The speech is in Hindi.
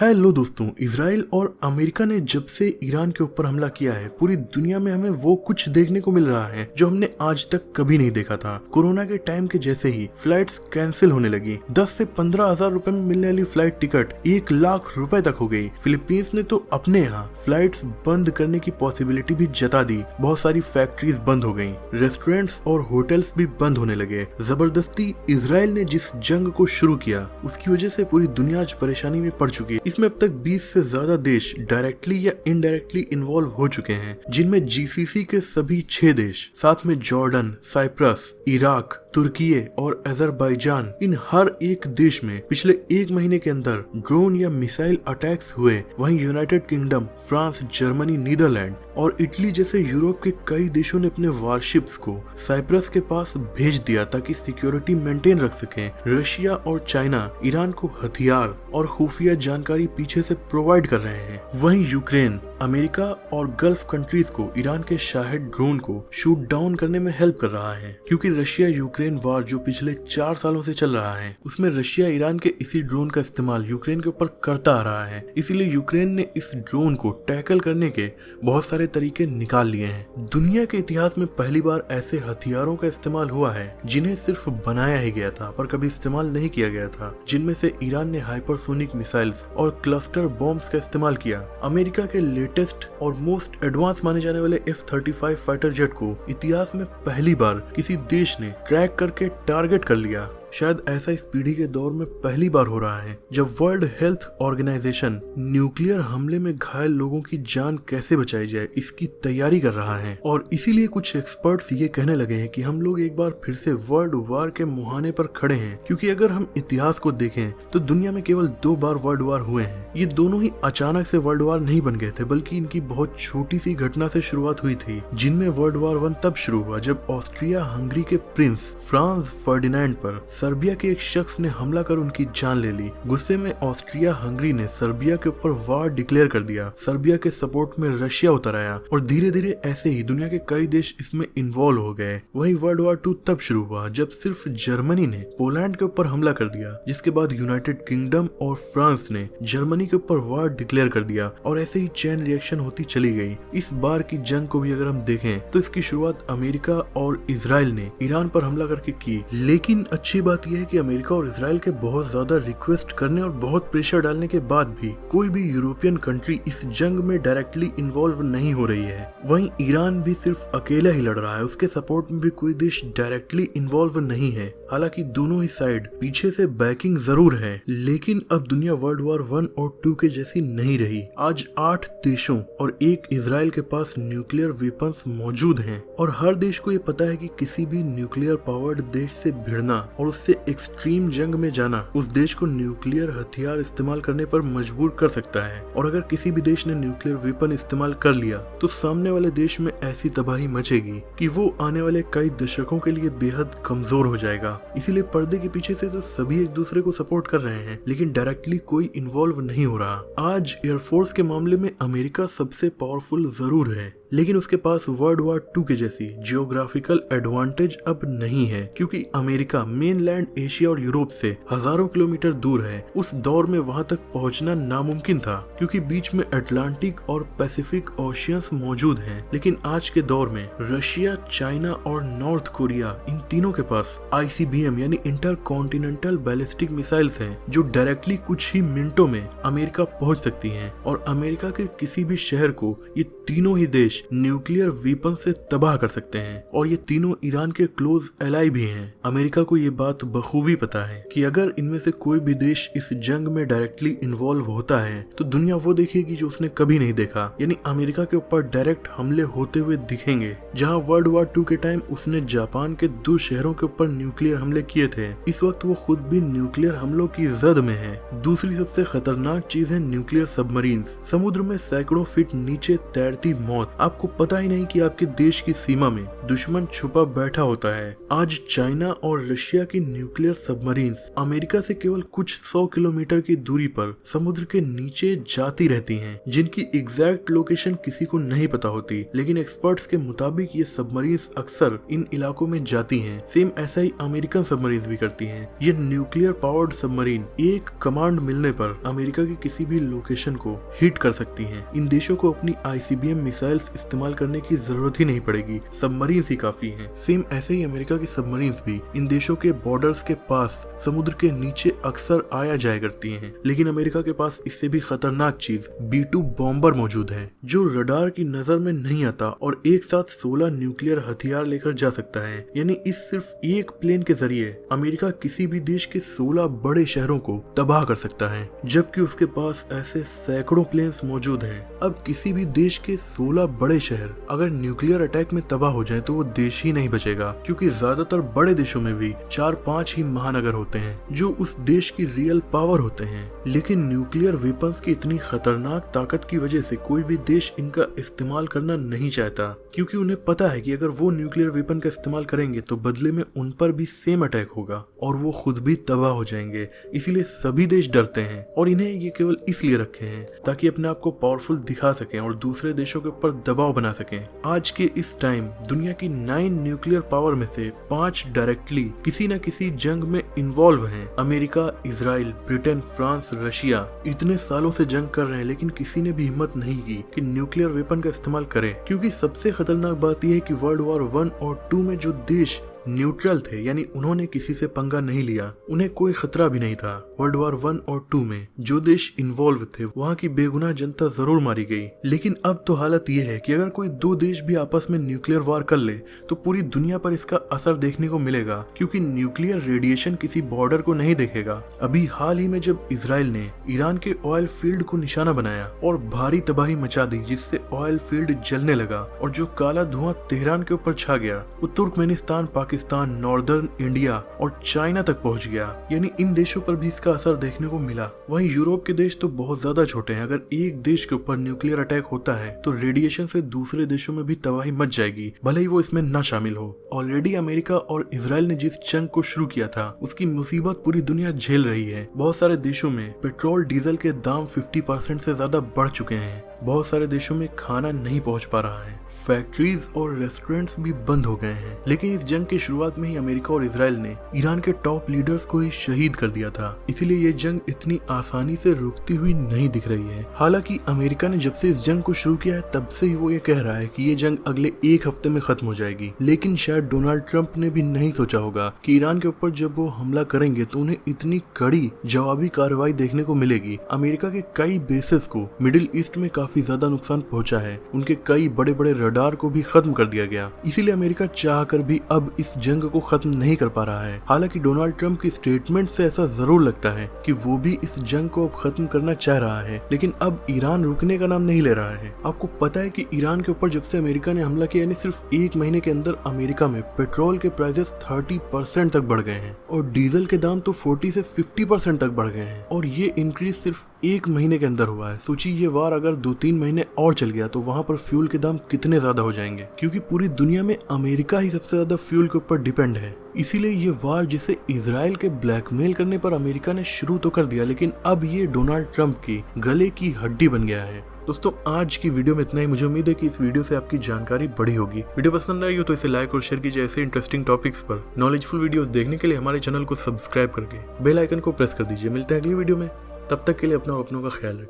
हेलो दोस्तों, इजराइल और अमेरिका ने जब से ईरान के ऊपर हमला किया है, पूरी दुनिया में हमें वो कुछ देखने को मिल रहा है जो हमने आज तक कभी नहीं देखा था। कोरोना के टाइम के जैसे ही फ्लाइट्स कैंसिल होने लगी। 10 से 15 हजार रुपए में मिलने वाली फ्लाइट टिकट 1 लाख रुपए तक हो गई। फिलीपींस ने तो अपने यहाँ फ्लाइट्स बंद करने की पॉसिबिलिटी भी जता दी। बहुत सारी फैक्ट्रीज बंद हो गयी, रेस्टोरेंट्स और होटल्स भी बंद होने लगे। जबरदस्ती इजराइल ने जिस जंग को शुरू किया, उसकी वजह से पूरी दुनिया आज परेशानी में पड़ चुकी है। इसमें अब तक 20 से ज्यादा देश डायरेक्टली या इनडायरेक्टली इन्वॉल्व हो चुके हैं, जिनमें जीसीसी के सभी 6 देश, साथ में जॉर्डन, साइप्रस, इराक, तुर्की और अजरबैजान। इन हर एक देश में पिछले 1 महीने के अंदर ड्रोन या मिसाइल अटैक्स हुए। वहीं United Kingdom, France, Germany, Netherlands और इटली जैसे यूरोप के कई देशों ने अपने वारशिप्स को साइप्रस के पास भेज दिया ताकि सिक्योरिटी मेंटेन रख सकें। रशिया और चाइना ईरान को हथियार और खुफिया जानकारी पीछे से प्रोवाइड कर रहे हैं। वहीं यूक्रेन अमेरिका और गल्फ कंट्रीज को ईरान के शाहिद ड्रोन को शूट डाउन करने में हेल्प कर रहा है, क्योंकि रशिया यूक्रेन वार जो पिछले 4 सालों से चल रहा है, उसमें रशिया ईरान के इसी ड्रोन का इस्तेमाल यूक्रेन के ऊपर करता आ रहा है। इसीलिए यूक्रेन ने इस ड्रोन को टैकल करने के बहुत सारे तरीके निकाल लिए हैं। दुनिया के इतिहास में पहली बार ऐसे हथियारों का इस्तेमाल हुआ है जिन्हें सिर्फ बनाया ही गया था पर कभी इस्तेमाल नहीं किया गया था, जिनमें से ईरान ने हाइपरसोनिक मिसाइल्स और क्लस्टर बॉम्ब्स का इस्तेमाल किया। अमेरिका के लेटेस्ट और मोस्ट एडवांस माने जाने वाले F-35 फाइटर जेट को इतिहास में पहली बार किसी देश ने ट्रैक करके टारगेट कर लिया। शायद ऐसा इस पीढ़ी के दौर में पहली बार हो रहा है जब वर्ल्ड हेल्थ ऑर्गेनाइजेशन न्यूक्लियर हमले में घायल लोगों की जान कैसे बचाई जाए इसकी तैयारी कर रहा है। और इसीलिए कुछ एक्सपर्ट्स ये कहने लगे हैं कि हम लोग एक बार फिर से वर्ल्ड वार के मुहाने पर खड़े हैं, क्योंकि अगर हम इतिहास को देखें तो दुनिया में केवल 2 बार वर्ल्ड वार हुए हैं। ये दोनों ही अचानक से वर्ल्ड वार नहीं बन गए थे, बल्कि इनकी बहुत छोटी सी घटना से शुरुआत हुई थी, जिनमें वर्ल्ड वार 1 तब शुरू हुआ जब ऑस्ट्रिया हंगरी के प्रिंस फ्रांस फर्डिनेंड पर सर्बिया के एक शख्स ने हमला कर उनकी जान ले ली। गुस्से में ऑस्ट्रिया हंगरी ने सर्बिया के ऊपर वार डिक्लेयर कर दिया। सर्बिया के सपोर्ट में रशिया उतर आया और धीरे धीरे ऐसे ही दुनिया के कई देश इसमें इन्वॉल्व हो गए। वहीं वर्ल्ड वार 2 तब शुरू हुआ जब सिर्फ जर्मनी ने पोलैंड के ऊपर हमला कर दिया, जिसके बाद यूनाइटेड किंगडम और फ्रांस ने जर्मनी के ऊपर वार डिक्लेयर कर दिया और ऐसे ही चेन रिएक्शन होती चली गई। इस बार की जंग को भी अगर हम देखें तो इसकी शुरुआत अमेरिका और इजराइल ने ईरान पर हमला करके की। लेकिन अच्छी बात यह है कि अमेरिका और इजराइल के बहुत ज्यादा रिक्वेस्ट करने और बहुत प्रेशर डालने के बाद भी कोई भी यूरोपियन कंट्री इस जंग में डायरेक्टली इन्वॉल्व नहीं हो रही है। वहीं ईरान भी सिर्फ अकेला ही लड़ रहा है, उसके सपोर्ट में भी कोई देश डायरेक्टली इन्वॉल्व नहीं है। हालांकि दोनों ही साइड पीछे से बैकिंग जरूर है, लेकिन अब दुनिया वर्ल्ड वार 1 और 2 के जैसी नहीं रही। आज 8 देशों और 1 इजराइल के पास न्यूक्लियर वेपन्स मौजूद हैं और हर देश को ये पता है कि किसी भी न्यूक्लियर पावर्ड देश से भिड़ना और उससे एक्सट्रीम जंग में जाना उस देश को न्यूक्लियर हथियार इस्तेमाल करने पर मजबूर कर सकता है। और अगर किसी भी देश ने न्यूक्लियर वेपन इस्तेमाल कर लिया तो सामने वाले देश में ऐसी तबाही मचेगी कि वो आने वाले कई दशकों के लिए बेहद कमजोर हो जाएगा। इसीलिए पर्दे के पीछे से तो सभी एक दूसरे को सपोर्ट कर रहे हैं, लेकिन डायरेक्टली कोई इन्वॉल्व नहीं हो रहा। आज एयरफोर्स के मामले में अमेरिका सबसे पावरफुल जरूर है, लेकिन उसके पास वर्ल्ड वार 2 के जैसी जियोग्राफिकल एडवांटेज अब नहीं है, क्योंकि अमेरिका मेनलैंड एशिया और यूरोप से हजारों किलोमीटर दूर है। उस दौर में वहां तक पहुंचना नामुमकिन था, क्योंकि बीच में अटलांटिक और पैसिफिक ओशियंस मौजूद हैं। लेकिन आज के दौर में रशिया, चाइना और नॉर्थ कोरिया, इन तीनों के पास ICBM यानी इंटर कॉन्टिनेंटल बैलिस्टिक मिसाइल्स हैं, जो डायरेक्टली कुछ ही मिनटों में अमेरिका पहुंच सकती हैं। और अमेरिका के किसी भी शहर को ये तीनों ही देश न्यूक्लियर वेपन से तबाह कर सकते हैं, और ये तीनों ईरान के क्लोज एलाई भी हैं। अमेरिका को ये बात बखूबी पता है कि अगर इनमें से कोई भी देश इस जंग में डायरेक्टली इन्वॉल्व होता है तो दुनिया वो देखेगी जो उसने कभी नहीं देखा, यानी अमेरिका के ऊपर डायरेक्ट हमले होते हुए दिखेंगे। जहां वर्ल्ड वार 2 के टाइम उसने जापान के 2 शहरों के ऊपर न्यूक्लियर हमले किए थे, इस वक्त वो खुद भी न्यूक्लियर हमलों की जद में है। दूसरी सबसे खतरनाक चीज है न्यूक्लियर सबमरीन्स। समुद्र में सैकड़ों फीट नीचे तैरती मौत। आप आपको पता ही नहीं कि आपके देश की सीमा में दुश्मन छुपा बैठा होता है। आज चाइना और रशिया की न्यूक्लियर सबमरीन्स अमेरिका से केवल कुछ 100 किलोमीटर की दूरी पर समुद्र के नीचे जाती रहती हैं, जिनकी एग्जैक्ट लोकेशन किसी को नहीं पता होती, लेकिन एक्सपर्ट्स के मुताबिक ये सबमरीन्स अक्सर इन इलाकों में जाती हैं। सेम ऐसा ही अमेरिकन सबमरीन्स भी करती हैं। ये न्यूक्लियर पावर्ड सबमरीन एक कमांड मिलने पर अमेरिका की किसी भी लोकेशन को हिट कर सकती हैं। इन देशों को अपनी ICBM मिसाइल्स इस्तेमाल करने की जरूरत ही नहीं पड़ेगी, सबमरीन्स ही काफी हैं। सेम ऐसे ही अमेरिका की सबमरीन्स भी इन देशों के बॉर्डर्स के पास समुद्र के नीचे अक्सर आया जाया करती हैं। लेकिन अमेरिका के पास इससे भी खतरनाक चीज B-2 बॉम्बर मौजूद है, जो रडार की नजर में नहीं आता और एक साथ 16 न्यूक्लियर हथियार लेकर जा सकता है। यानी इस सिर्फ एक प्लेन के जरिए अमेरिका किसी भी देश के 16 बड़े शहरों को तबाह कर सकता है, जबकि उसके पास ऐसे सैकड़ों प्लेन्स मौजूद हैं। अब किसी भी देश के 16 बड़े शहर अगर न्यूक्लियर अटैक में तबाह हो जाएं तो वो देश ही नहीं बचेगा, क्योंकि ज्यादातर बड़े देशों में भी 4-5 ही महानगर होते हैं जो उस देश की रियल पावर होते हैं। लेकिन न्यूक्लियर वेपन्स की इतनी खतरनाक ताकत की वजह से कोई भी देश इनका इस्तेमाल करना नहीं चाहता, क्योंकि उन्हें पता है कि अगर वो न्यूक्लियर वेपन का इस्तेमाल करेंगे तो बदले में उन पर भी सेम अटैक होगा और वो खुद भी तबाह हो जाएंगे। इसीलिए सभी देश डरते हैं और इन्हें ये केवल इसलिए रखे हैं ताकि अपने आप को पावरफुल दिखा सकें और दूसरे देशों के ऊपर दबाव बना सकें। आज के इस टाइम दुनिया की 9 न्यूक्लियर पावर में से 5 डायरेक्टली किसी न किसी जंग में इन्वॉल्व हैं। America, Israel, Britain, France, Russia इतने सालों से जंग कर रहे हैं, लेकिन किसी ने भी हिम्मत नहीं की कि न्यूक्लियर वेपन का इस्तेमाल करें, क्योंकि सबसे खतरनाक बात यह है कि वर्ल्ड वॉर 1 और 2 में जो देश न्यूट्रल थे, यानी उन्होंने किसी से पंगा नहीं लिया, उन्हें कोई खतरा भी नहीं था। वर्ल्ड वॉर 1 और 2 में जो देश इन्वॉल्व थे वहाँ की बेगुनाह जनता जरूर मारी गई। लेकिन अब तो हालत ये है कि अगर कोई 2 देश भी आपस में न्यूक्लियर वार कर ले तो पूरी दुनिया पर इसका असर देखने को मिलेगा, क्योंकि न्यूक्लियर रेडिएशन किसी बॉर्डर को नहीं देखेगा। अभी हाल ही में जब इजराइल ने ईरान के ऑयल फील्ड को निशाना बनाया और भारी तबाही मचा दी, जिससे ऑयल फील्ड जलने लगा और जो काला धुआं तेहरान के ऊपर छा गया वो तुर्कमेनिस्तान, पाकिस्तान, नॉर्दर्न इंडिया और चाइना तक पहुंच गया। यानी इन देशों पर भी इसका असर देखने को मिला। वहीं यूरोप के देश तो बहुत ज्यादा छोटे हैं, अगर एक देश के ऊपर न्यूक्लियर अटैक होता है तो रेडिएशन से दूसरे देशों में भी तबाही मच जाएगी, भले ही वो इसमें न शामिल हो। ऑलरेडी अमेरिका और इजराइल ने जिस जंग को शुरू किया था उसकी मुसीबत पूरी दुनिया झेल रही है। बहुत सारे देशों में पेट्रोल डीजल के दाम 50% से ज्यादा बढ़ चुके हैं। बहुत सारे देशों में खाना नहीं पहुंच पा रहा है, फैक्ट्रीज और रेस्टोरेंट्स भी बंद हो गए हैं। लेकिन इस जंग की शुरुआत में ही अमेरिका और इजराइल ने ईरान के टॉप लीडर्स को ही शहीद कर दिया था, इसीलिए ये जंग इतनी आसानी से रुकती हुई नहीं दिख रही है। हालांकि अमेरिका ने जब से इस जंग को शुरू किया है तब से ही वो ये कह रहा है कि ये जंग अगले 1 हफ्ते में खत्म हो जाएगी। लेकिन शायद डोनाल्ड ट्रंप ने भी नहीं सोचा होगा कि ईरान के ऊपर जब वो हमला करेंगे तो उन्हें इतनी कड़ी जवाबी कार्रवाई देखने को मिलेगी। अमेरिका के कई बेसेस को मिडिल ईस्ट में काफी ज्यादा नुकसान पहुंचा है, उनके कई बड़े बड़े रडार को भी खत्म कर दिया गया। इसीलिए अमेरिका चाहकर भी अब इस जंग को खत्म नहीं कर पा रहा है। हालांकि डोनाल्ड ट्रंप की स्टेटमेंट से ऐसा जरूर लगता है कि वो भी इस जंग को अब खत्म करना चाह रहा है, लेकिन अब ईरान रुकने का नाम नहीं ले रहा है। आपको पता है कि ईरान के ऊपर जब से अमेरिका ने हमला किया, यानी सिर्फ 1 महीने के अंदर अमेरिका में पेट्रोल के प्राइसेस 30% तक बढ़ गए हैं और डीजल के दाम तो 40 से 50% तक बढ़ गए हैं। और ये इंक्रीज सिर्फ 1 महीने के अंदर हुआ है। सोचिए ये वार अगर 2-3 महीने और चल गया तो वहां पर फ्यूल के दाम कितने ज्यादा हो जाएंगे, क्योंकि पूरी दुनिया में अमेरिका ही सबसे ज्यादा फ्यूल के ऊपर डिपेंड है। इसीलिए ये वार जिसे इजराइल के ब्लैकमेल करने पर अमेरिका ने शुरू तो कर दिया, लेकिन अब ये डोनाल्ड ट्रंप की गले की हड्डी बन गया है। दोस्तों आज की वीडियो में इतना ही। मुझे उम्मीद है कि इस वीडियो से आपकी जानकारी बढ़ी होगी। वीडियो पसंद आई हो तो इसे लाइक और शेयर कीजिए। ऐसे इंटरेस्टिंग टॉपिक्स पर नॉलेजफुल वीडियोस देखने के लिए हमारे चैनल को सब्सक्राइब करके बेल आइकन को प्रेस कर दीजिए। मिलते हैं अगली वीडियो में, तब तक के लिए अपना और अपनों का ख्याल रखें।